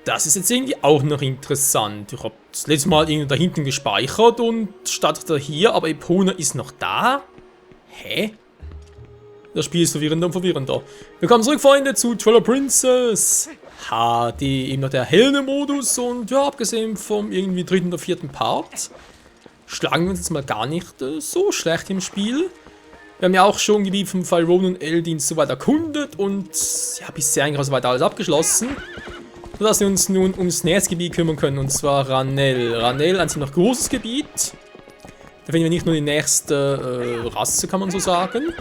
Das ist jetzt irgendwie auch noch interessant. Ich habe das letzte Mal irgendwie da hinten gespeichert und startet hier, aber Epona ist noch da? Hä? Das Spiel ist verwirrender und verwirrender. Willkommen zurück, Freunde, zu Twilight Princess HD, eben noch der Helden-Modus und ja, abgesehen vom irgendwie dritten oder vierten Part, schlagen wir uns jetzt mal gar nicht so schlecht im Spiel. Wir haben ja auch schon Gebiet vom Pharaon und Eldin soweit erkundet und ja, bisher eigentlich auch soweit alles abgeschlossen. Sodass wir uns nun ums nächste Gebiet kümmern können, und zwar Ranel. Ranel, ein ziemlich großes Gebiet. Da finden wir nicht nur die nächste Rasse, kann man so sagen,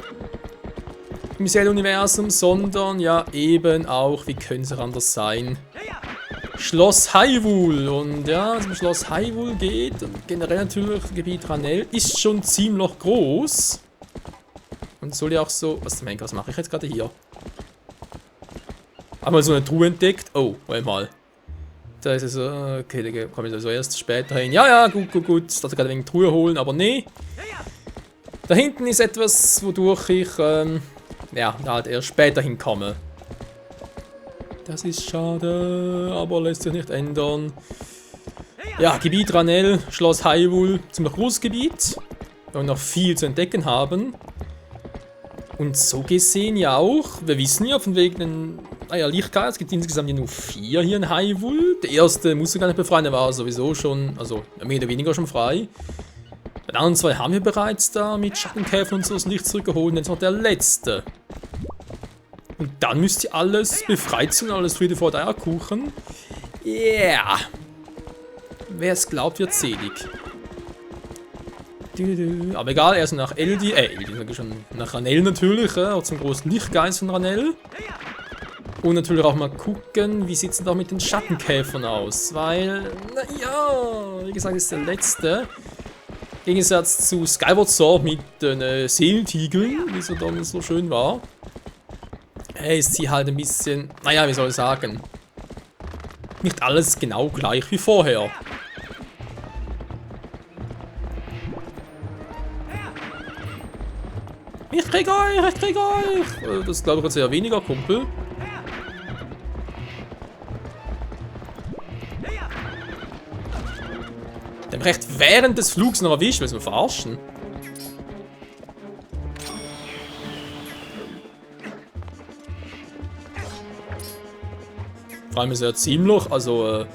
im Zelda-Universum, sondern ja eben auch, wie könnte es auch anders sein, Schloss Hyrule. Und ja, zum Schloss Hyrule geht, und generell natürlich das Gebiet Ranel, ist schon ziemlich groß. Und soll ja auch so, was mache ich jetzt gerade hier? Einmal so eine Truhe entdeckt. Oh, warte mal. Da ist es so, okay, da komme ich also erst später hin. Ja, gut. Ich dachte gerade wegen Truhe holen, aber nee. Da hinten ist etwas, wodurch ich, ja, halt erst später hinkomme. Das ist schade, aber lässt sich nicht ändern. Ja, Gebiet Ranel, Schloss Hyrule, ziemlich großes Gebiet. Wir noch viel zu entdecken haben. Und so gesehen ja auch, wir wissen ja von wegen den Lichtgeist, es gibt insgesamt ja nur 4 hier in Hyrule. Der erste musste gar nicht befreien, der war sowieso schon, also mehr oder weniger schon frei. Bei den anderen 2 haben wir bereits da mit Schattenkäfer und so das Licht zurückgeholt, und jetzt noch der letzte. Und dann müsste alles befreit sein, alles Friede vor der Eierkuchen. Yeah! Wer es glaubt, wird selig. Aber egal, erst nach Eldin schon nach Ranel natürlich, auch zum großen Lichtgeist von Ranel. Und natürlich auch mal gucken, wie sieht es denn da mit den Schattenkäfern aus, weil, naja, wie gesagt, ist der letzte. Im Gegensatz zu Skyward Sword mit den Seelentigeln, wie es dann so schön war, ist sie halt ein bisschen, naja, wie soll ich sagen, nicht alles genau gleich wie vorher. Ich krieg euch! Das glaube ich jetzt eher weniger, Kumpel. Der mich recht während des Flugs noch erwischt, willst du mich verarschen? Vor allem ist er ziemlich, also, ich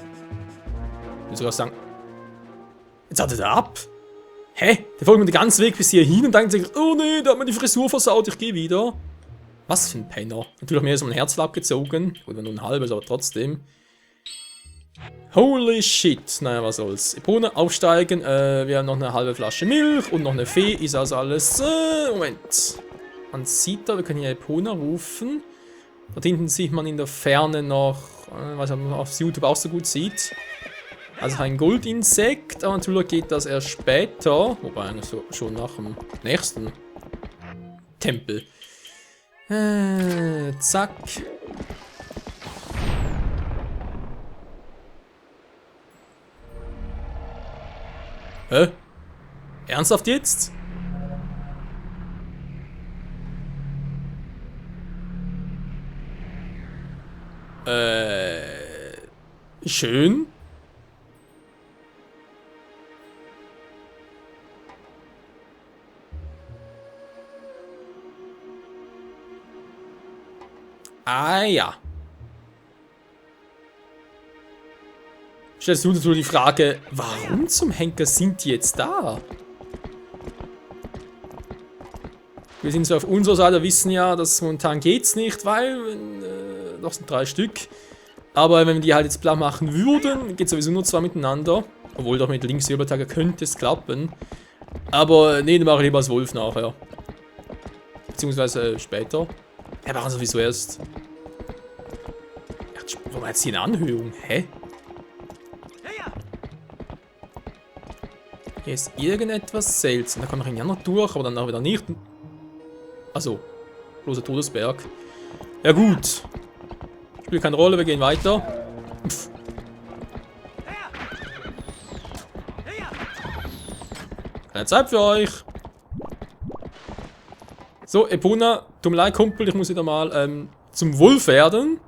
würde sogar sagen, jetzt hat er ab. Hä? Der folgt mir den ganzen Weg bis hierhin und denkt sich, oh nee, da hat mir die Frisur versaut, ich gehe wieder. Was für ein Penner. Natürlich mir so ein Herz abgezogen. Oder nur ein halbes, aber trotzdem. Holy shit. Naja, was soll's. Epona aufsteigen. Wir haben noch eine halbe Flasche Milch und noch eine Fee. Ist also alles. Moment. Man sieht da, wir können hier Epona rufen. Dort hinten sieht man in der Ferne noch, was man auf YouTube auch so gut sieht. Also ein Goldinsekt, aber natürlich geht das erst später. Wobei eigentlich so schon nach dem nächsten Tempel. Zack. Hä? Ernsthaft jetzt? Schön. Ah ja. Stellst du natürlich die Frage, warum zum Henker sind die jetzt da? Wir sind so auf unserer Seite, wissen ja, dass momentan geht's nicht, weil noch sind 3 Stück. Aber wenn wir die halt jetzt blau machen würden, geht sowieso nur 2 miteinander. Obwohl doch mit links Silbertagger könnte es klappen. Aber nee, dann mache ich lieber als Wolf nachher. Beziehungsweise später. Wir machen sowieso erst. Warum hat sie eine Anhöhung? Hä? Hier ist irgendetwas seltsam. Da kann man ja noch durch, aber dann auch wieder nicht. Also, bloßer Todesberg. Ja gut. Spielt keine Rolle, wir gehen weiter. Pff. Keine Zeit für euch. So, Epona, tut mir leid, Kumpel, ich muss wieder mal zum Wolf werden.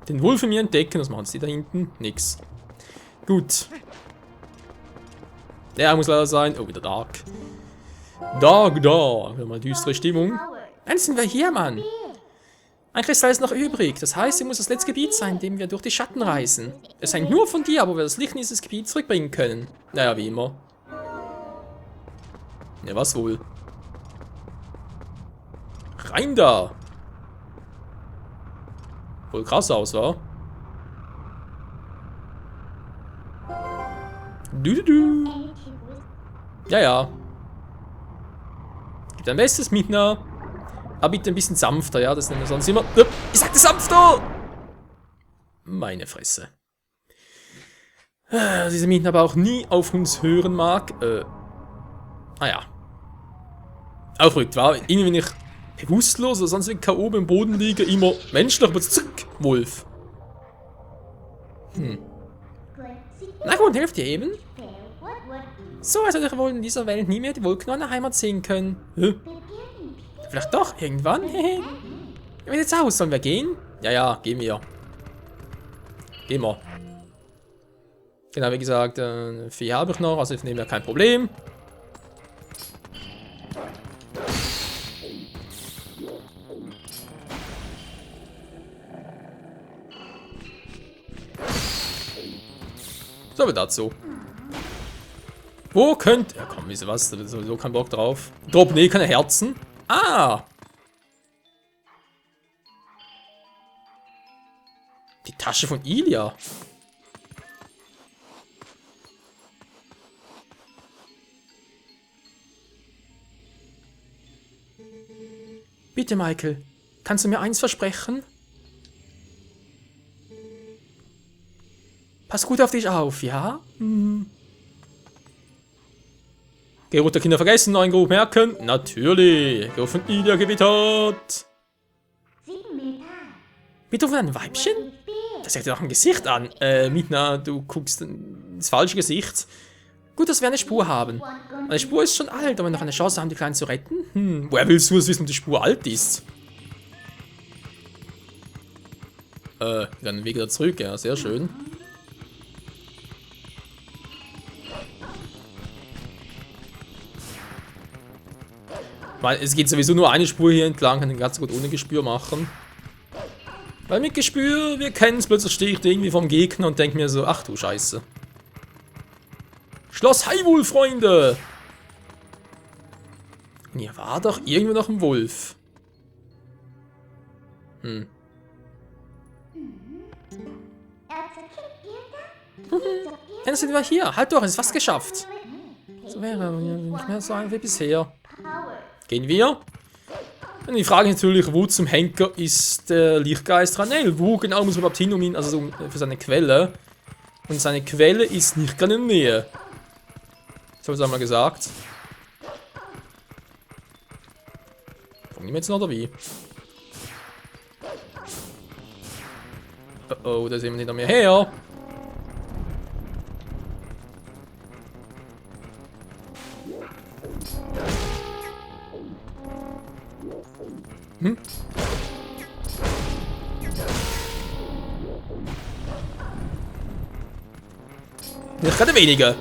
Den Wolf in mir entdecken. Was machen sie da hinten? Nix. Gut. Der muss leider sein. Oh, wieder Dark. Dark, da. Wieder mal düstere Stimmung. Dann sind wir hier, Mann. Ein Kristall ist noch übrig. Das heißt, hier muss das letzte Gebiet sein, in dem wir durch die Schatten reisen. Es hängt nur von dir, wo wir das Licht in dieses Gebiet zurückbringen können. Naja, wie immer. Ja, was wohl? Rein da! Wohl krass aus, wa? Du. Ja, ja. Gib dein Bestes, Midna. Aber bitte ein bisschen sanfter, ja? Das nennen wir sonst immer. Ich sagte sanfter! Meine Fresse. Diese Midna aber auch nie auf uns hören mag. Naja. Aufrückt, war. Irgendwie, wenn ich bewusstlos oder sonst wie K.O. im Boden liege, immer menschlich, aber zurück, Wolf. Na gut, hilft dir eben. So, als hätte ich wohl in dieser Welt nie mehr die Wolken einer Heimat sehen können. Vielleicht doch, irgendwann. Wie sieht jetzt aus? Sollen wir gehen? Ja, ja, gehen wir. Gehen wir. Genau, wie gesagt, 4 habe ich noch, also ich nehme ja kein Problem. So wie dazu. Wo könnt... Ja komm, wisst ihr was? Da ist sowieso kein Bock drauf. Drop, nee, keine Herzen. Ah! Die Tasche von Ilia. Bitte, Michael. Kannst du mir eins versprechen? Pass gut auf dich auf, ja? Gerut der Kinder vergessen, neuen Geruch merken? Natürlich. Geruch von Ilia gewittert. Bitte von einem Weibchen? Das hält dir doch ein Gesicht an. Midna, du guckst ins falsche Gesicht. Gut, dass wir eine Spur haben. Eine Spur ist schon alt, aber wir noch eine Chance haben, die Kleinen zu retten? Woher willst du es wissen, ob die Spur alt ist? Dann Weg wieder zurück, ja, sehr schön. Weil es geht sowieso nur eine Spur hier entlang, kann den ganz gut ohne Gespür machen. Weil mit Gespür, wir kennen es, plötzlich stehe ich irgendwie vom Gegner und denke mir so, ach du Scheiße. Schloss Hyrule, Freunde! Und hier war doch irgendwo noch ein Wolf. Dann sind wir hier. Halt doch, es ist fast geschafft. So wäre nicht mehr so einfach wie bisher. Gehen wir. Und die Frage ist natürlich, wo zum Henker ist der Lichtgeist Ranel? Wo genau muss man überhaupt hin, um ihn, also für seine Quelle? Und seine Quelle ist nicht gerade in der Nähe. Das habe ich einmal gesagt. Fangen wir jetzt noch oder wie? Oh, da ist jemand hinter mir her. Nicht gerade weniger.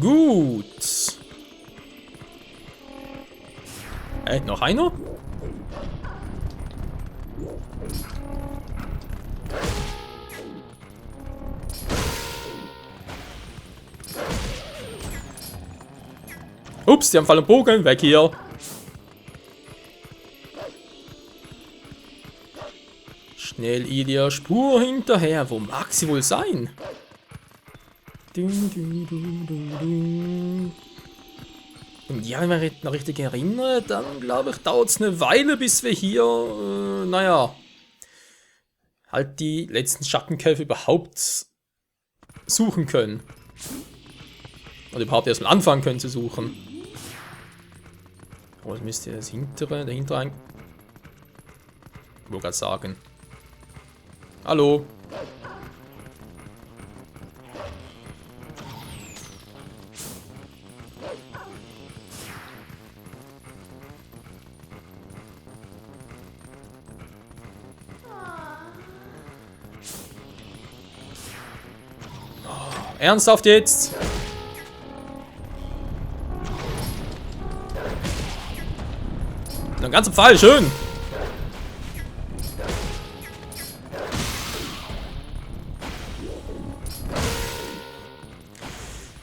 Gut. Noch einer? Ups, die haben Fall und Bogen. Weg hier. Schnell Ilia, Spur hinterher. Wo mag sie wohl sein? Und ja, wenn ich mich noch richtig erinnere, dann glaube ich, dauert es eine Weile, bis wir hier, naja, halt die letzten Schattenkämpfe überhaupt suchen können. Oder überhaupt erstmal anfangen können zu suchen. Oh, das müsste das hintere, dahinter ein... Ich wollte gerade sagen. Hallo. Ernsthaft jetzt? Ein ganzer Pfeil, schön.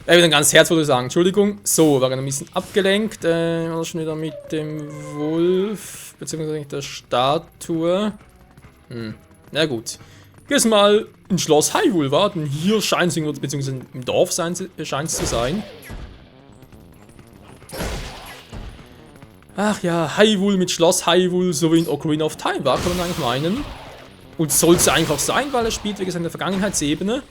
Wieder ein ganzes Herz, würde ich sagen. Entschuldigung. So, war ein bisschen abgelenkt. War schon wieder mit dem Wolf, beziehungsweise mit der Statue. Na gut. Gehst mal ins Schloss Hyrule, wa? Denn hier scheint es irgendwo, beziehungsweise im Dorf scheint es zu sein. Ach ja, Hyrule mit Schloss Hyrule, so wie in Ocarina of Time war, kann man eigentlich meinen. Und soll es eigentlich auch sein, weil er spielt, wie gesagt, in der Vergangenheitsebene.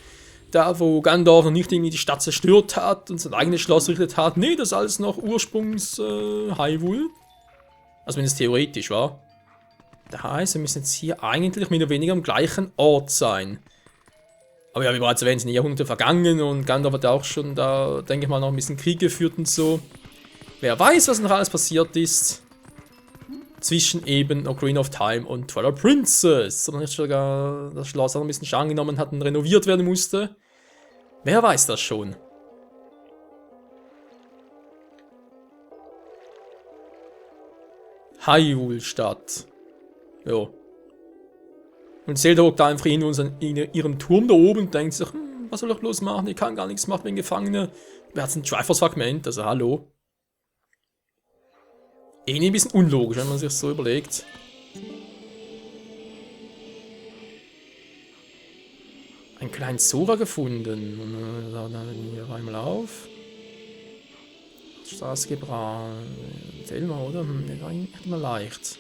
Da, wo Gandalf noch nicht irgendwie die Stadt zerstört hat und sein eigenes Schloss errichtet hat. Nee, das ist alles noch Ursprungs Hyrule. Also wenn es theoretisch war. Das heißt, wir müssen jetzt hier eigentlich mehr oder weniger am gleichen Ort sein. Aber ja, wie bereits erwähnt, sind Jahrhunderte vergangen und Gandalf hat auch schon da, denke ich mal, noch ein bisschen Krieg geführt und so. Wer weiß, was noch alles passiert ist. Zwischen eben Ocarina of Time und Twilight Princess. Oder nicht sogar das Schloss auch ein bisschen Schaden genommen hat und renoviert werden musste. Wer weiß das schon? Hyrule-Stadt. Jo. Und Zelda hockt da einfach in ihrem Turm da oben und denkt sich, was soll ich bloß machen? Ich kann gar nichts machen, bin Gefangene. Wer hat ein Triforce-Fragment? Also hallo. Irgendwie ein bisschen unlogisch, wenn man sich so überlegt. Einen kleinen Zora gefunden. Hier einmal auf. Straße gebracht. Erzähl mal, oder? Das war nicht immer leicht.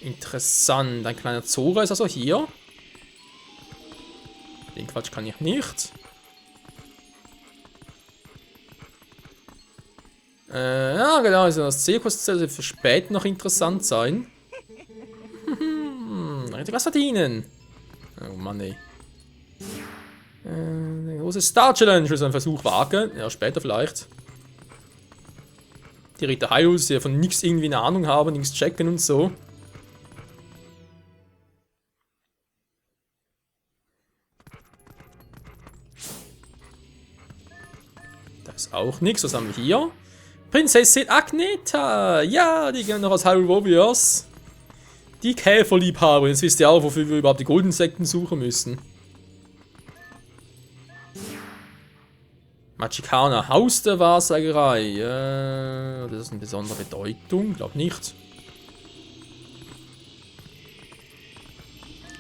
Interessant. Ein kleiner Zora ist also hier. Den Quatsch kann ich nicht. Ja, genau, also das Zirkus sollte für später noch interessant sein. Richtig was verdienen. Oh Mann, ey. Eine große Star Challenge, will so einen Versuch wagen. Ja, später vielleicht. Die Ritter Hyrules, die ja von nichts irgendwie eine Ahnung haben, nichts checken und so. Da ist auch nichts. Was haben wir hier? Prinzessin Agneta! Ja, die gehen noch aus Hyrule Warriors. Die Käferliebhaber. Jetzt wisst ihr auch, wofür wir überhaupt die Golden-Sekten suchen müssen. Magicana, Haus der Wahrsagerei. Das ist eine besondere Bedeutung. Glaub nicht.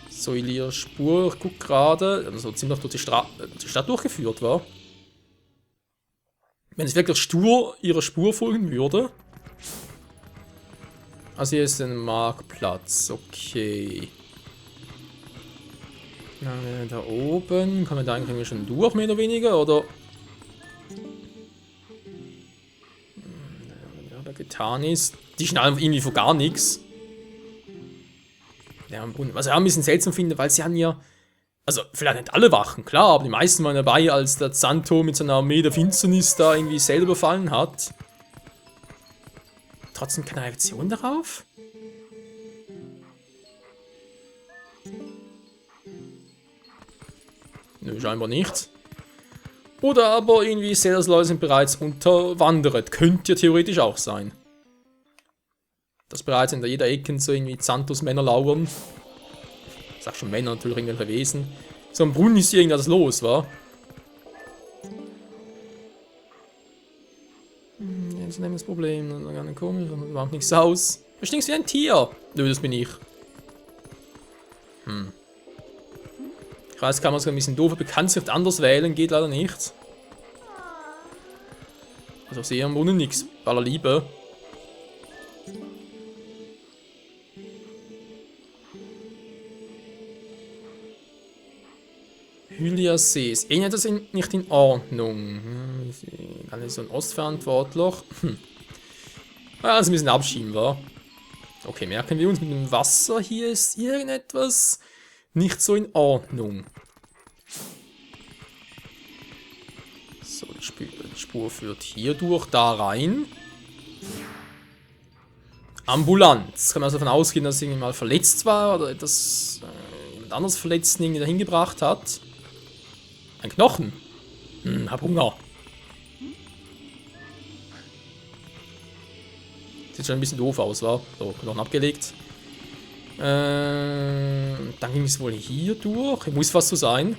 Soilir Spur, ich guck gerade. Also ziemlich durch die Stadt durchgeführt war. Wenn es wirklich stur ihrer Spur folgen würde. Also hier ist ein Marktplatz. Okay. Da oben. Kommen wir da eigentlich schon durch, mehr oder weniger? Oder? Da getan ist. Die schnallen irgendwie vor gar nichts. Ja, was ich auch ein bisschen seltsam finde, weil sie haben ja. Also, vielleicht nicht alle Wachen, klar, aber die meisten waren dabei, als der Zanto mit seiner Armee der Finsternis da irgendwie selber befallen hat. Trotzdem keine Reaktion darauf? Nö, scheinbar nicht. Oder aber irgendwie Zeldas-Leute sind bereits unterwandert. Könnte ja theoretisch auch sein. Dass bereits in jeder Ecke so irgendwie Zantos Männer lauern. Ich sag schon Männer, natürlich irgendwelche Wesen. So am Brunnen ist hier irgendwas los, wa? Jetzt nehmen wir das Problem. Das ist gar nicht komisch, da macht nichts aus. Du stinkst wie ein Tier. Nö, das bin ich. Ich weiß, kann man es ein bisschen doof bekannt anders wählen, geht leider nicht. Also ich sehe am Brunnen nichts. Bei aller Liebe. Hylia-See. Ist irgendetwas nicht in Ordnung? Dann ist so ein Ostverantwortlich. Ja, das ist ein bisschen abschieben, wa? Okay, merken wir uns mit dem Wasser. Hier ist irgendetwas nicht so in Ordnung. So, die Spur führt hier durch, da rein. Ambulanz. Kann man also davon ausgehen, dass irgendwie mal verletzt war oder etwas jemand anderes Verletzten irgendwie dahin gebracht hat. Ein Knochen. Hab Hunger. Sieht schon ein bisschen doof aus, wa? So, Knochen abgelegt. Dann ging es wohl hier durch. Muss was so sein.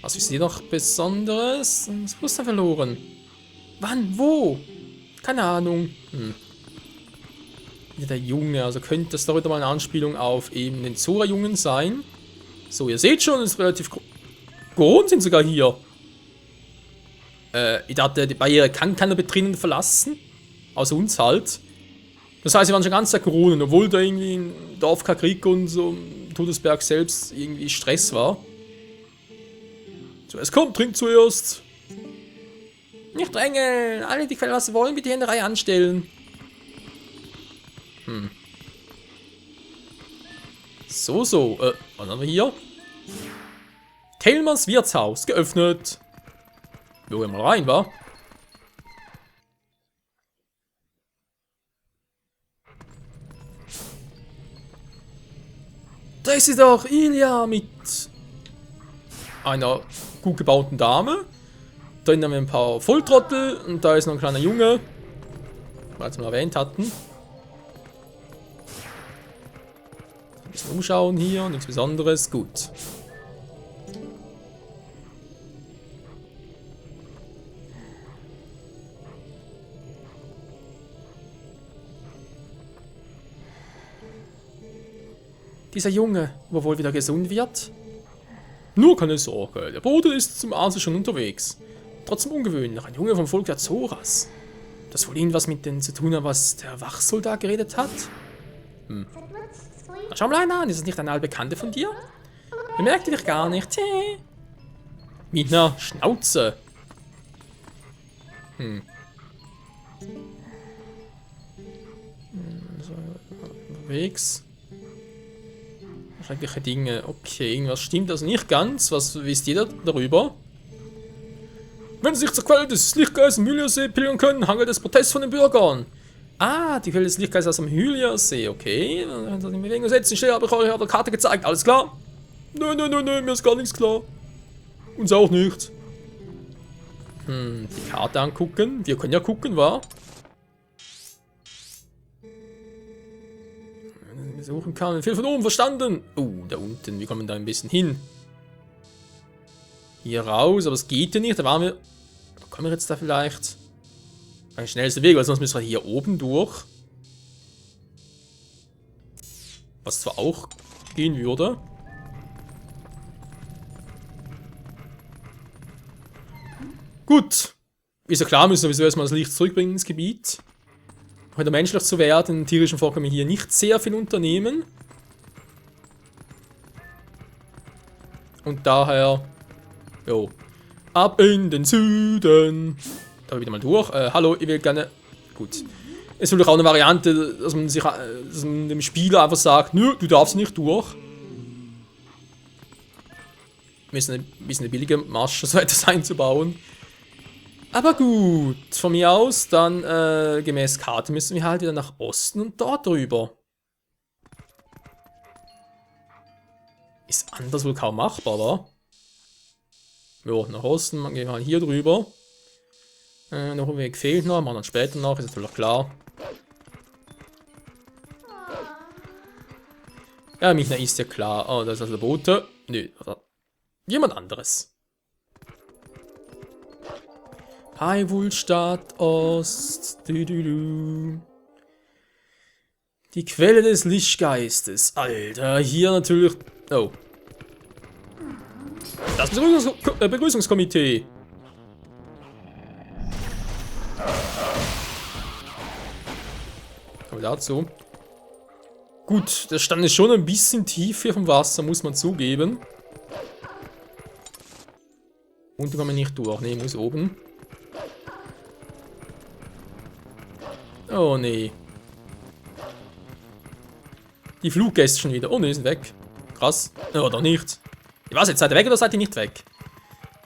Was ist hier noch Besonderes? Das Bewusstsein verloren. Wann? Wo? Keine Ahnung. Der Junge, also könnte das doch wieder mal eine Anspielung auf eben den Zora-Jungen sein. So, ihr seht schon, es ist relativ groß sind sogar hier. Ich dachte, die Barriere kann keiner Betrinnen verlassen. Außer uns halt. Das heißt, sie waren schon ganz der Kronen, obwohl da irgendwie in Dorf Krieg und so Todesberg selbst irgendwie Stress war. Zuerst kommt, trinkt zuerst. Nicht drängeln, alle die Quelle wollen, bitte in der Reihe anstellen. So, was haben wir hier? Thelmers Wirtshaus, geöffnet. Wir gehen mal rein, wa? Da ist sie doch, Ilja, mit einer gut gebauten Dame. Da haben wir ein paar Volltrottel und da ist noch ein kleiner Junge. Was wir erwähnt hatten. Ein bisschen umschauen hier, nichts Besonderes. Gut. Dieser Junge, ob er wohl wieder gesund wird? Nur keine Sorge, der Bruder ist zum Arzt schon unterwegs. Trotzdem ungewöhnlich, ein Junge vom Volk der Zoras. Das wohl irgendwas mit denen zu tun hat, was der Wachsoldat geredet hat? Na, schau mal an, ist das nicht eine Allbekannte von dir? Bemerkte dich gar nicht. Mit einer Schnauze. So, unterwegs. Schreckliche Dinge. Okay, irgendwas stimmt also nicht ganz. Was wisst ihr darüber? Wenn sie sich zur Quelle des Lichtgeistes am Hyliasee pilgern können, hangelt es Protest von den Bürgern. Ah, die Quelle des Lichtgeistes aus dem Hyliasee, okay. Dann in Bewegung setzen, ich habe euch auf der Karte gezeigt, alles klar? Nö, mir ist gar nichts klar. Uns auch nicht. Die Karte angucken. Wir können ja gucken, wa? Wir suchen kann. Viel von oben verstanden. Da unten. Wie kommen wir da ein bisschen hin? Hier raus, aber es geht ja nicht. Da waren wir. Kommen wir jetzt da vielleicht? Ein schnellster Weg, weil sonst müssen wir hier oben durch. Was zwar auch gehen würde. Gut. Ist ja klar, müssen wir sowieso erstmal das Licht zurückbringen ins Gebiet. Um wieder menschlich zu werden, in tierischen Form können wir hier nicht sehr viel unternehmen. Und daher. Jo. Ab in den Süden. Da wieder mal durch. Hallo, ich will gerne. Gut. Es ist natürlich auch eine Variante, dass man dem Spieler einfach sagt, nö, du darfst nicht durch. Ist ein bisschen eine billige Masche, so etwas einzubauen. Aber gut, von mir aus, dann gemäß Karte müssen wir halt wieder nach Osten und dort drüber. Ist anders wohl kaum machbar, wa? Ja, nach Osten, dann gehen wir halt hier drüber. Noch ein Weg fehlt noch, machen wir dann später noch, ist natürlich klar. Ja, Michna ist ja klar. Oh, das ist also der Bote. Nö, also jemand anderes. Hyrule-Stadt Ost. Die Quelle des Lichtgeistes. Alter, hier natürlich. Oh. Das Begrüßungskomitee. Kommen wir dazu. Gut, der Stand ist schon ein bisschen tief hier vom Wasser, muss man zugeben. Unten kommen wir nicht durch. Ne, muss oben. Oh nee. Die Fluggäste schon wieder. Oh ne, sind weg. Krass. Oder nicht. Ich weiß jetzt, seid ihr weg oder seid ihr nicht weg?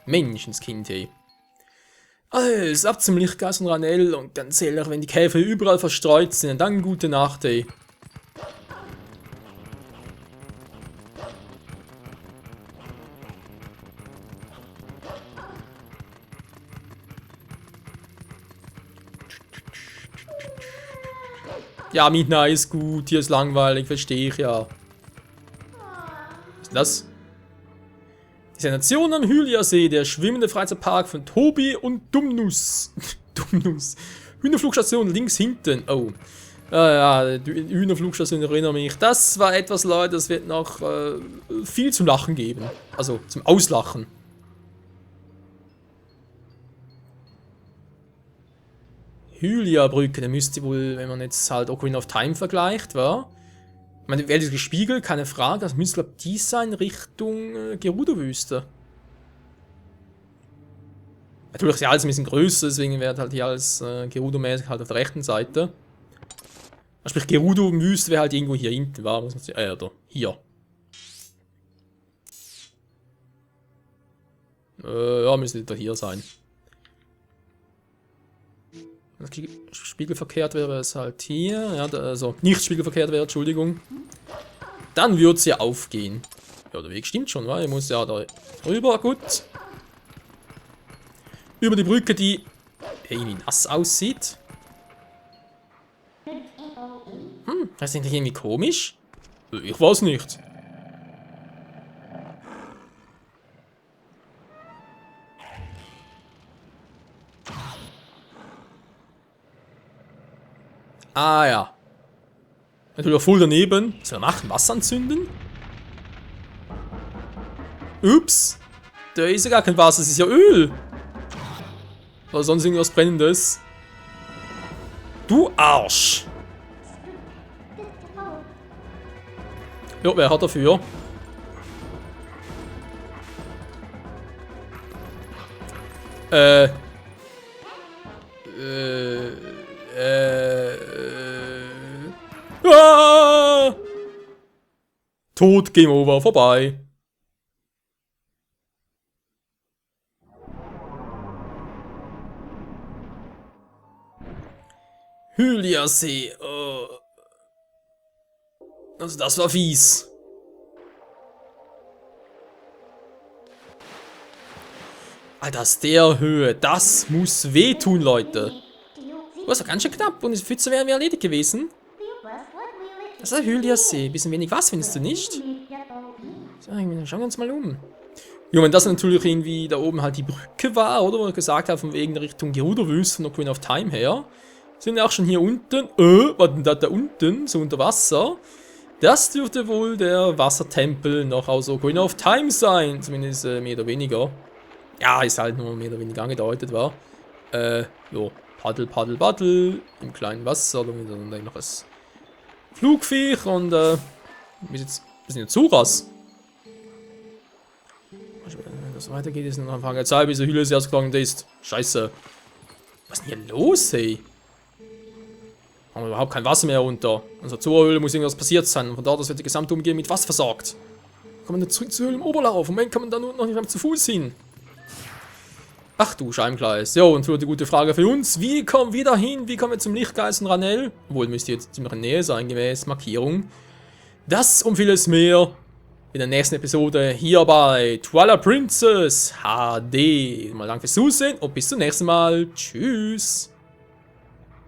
Menschenskind, hey. Alles ab zum Lichtgeist und Ranell und ganz ehrlich, wenn die Käfer überall verstreut sind, dann gute Nacht, ey. Ja, Midnight ist gut, hier ist langweilig, verstehe ich ja. Was ist das? Die Nation am Hyliasee, der schwimmende Freizeitpark von Tobi und Dumnus. Dumnus. Hühnerflugstation links hinten. Oh. Ja, die Hühnerflugstation erinnere mich. Das war etwas, Leute, das wird noch viel zum Lachen geben. Also zum Auslachen. Hylia-Brücke, der müsste wohl, wenn man jetzt halt Ocarina of Time vergleicht, war. Ich meine, wäre das gespiegelt, keine Frage. Das müsste, glaube ich, dies sein Richtung Gerudo-Wüste. Natürlich ist ja alles ein bisschen größer, deswegen wäre halt hier alles Gerudo-mäßig halt auf der rechten Seite. Sprich, Gerudo-Wüste wäre halt irgendwo hier hinten, war, muss man sagen. Oder hier. Ja, müsste da hier sein. Spiegelverkehrt wäre es halt hier. Ja, also nicht spiegelverkehrt wäre, Entschuldigung. Dann würde es ja aufgehen. Ja, der Weg stimmt schon, weil ich muss ja da rüber, gut. Über die Brücke, die irgendwie nass aussieht. Das ist nicht irgendwie komisch? Ich weiß nicht. Ah ja. Natürlich voll daneben. Was soll er machen? Wasser anzünden? Ups. Da ist ja gar kein Wasser, das ist ja Öl. Oder sonst irgendwas Brennendes. Du Arsch. Jo, wer hat dafür? Ah! Tod, Game Over, vorbei. Hyliasee. Also das war fies. Alter, aus der Höhe. Das muss wehtun, Leute. Das war ganz schön knapp und die Pfütze wäre erledigt gewesen. Das ist der Hyliasee. Bisschen wenig was, findest du nicht? So, schauen wir uns mal um. Jo, wenn das natürlich irgendwie da oben halt die Brücke war, oder? Wo ich gesagt habe, von wegen Richtung Gerudo-Wüste von Ocarina of Time her. Sind wir auch schon hier unten. Was denn da unten? So unter Wasser. Das dürfte wohl der Wassertempel noch aus Ocarina of Time sein. Zumindest mehr oder weniger. Ja, ist halt nur mehr oder weniger angedeutet, war. Jo, Paddel, Paddel, Paddel. Im kleinen Wasser. Dann noch das Flugviech und, wir sind jetzt Zuras. Wenn das weitergeht, ist noch ein Anfang der Zeit, bis der Hyliasee ausgetrocknet ist. Scheiße. Was ist denn hier los, ey? Haben wir überhaupt kein Wasser mehr runter. Unserer Zuhöhle muss irgendwas passiert sein. Und von dort aus wird die gesamte Umgebung mit Wasser versorgt. Kommt man dann zurück zur Höhle im Oberlauf. Moment kann man da nur noch nicht zu Fuß hin. Ach du Scheimgleis. Jo, und für die gute Frage für uns. Wie kommen wir da hin? Wie kommen wir zum Lichtgeist und Ranell? Obwohl, müsste jetzt ziemlich in Nähe sein, gemäß Markierung. Das und vieles mehr in der nächsten Episode hier bei Twilight Princess HD. Mal danke fürs Zusehen und bis zum nächsten Mal. Tschüss.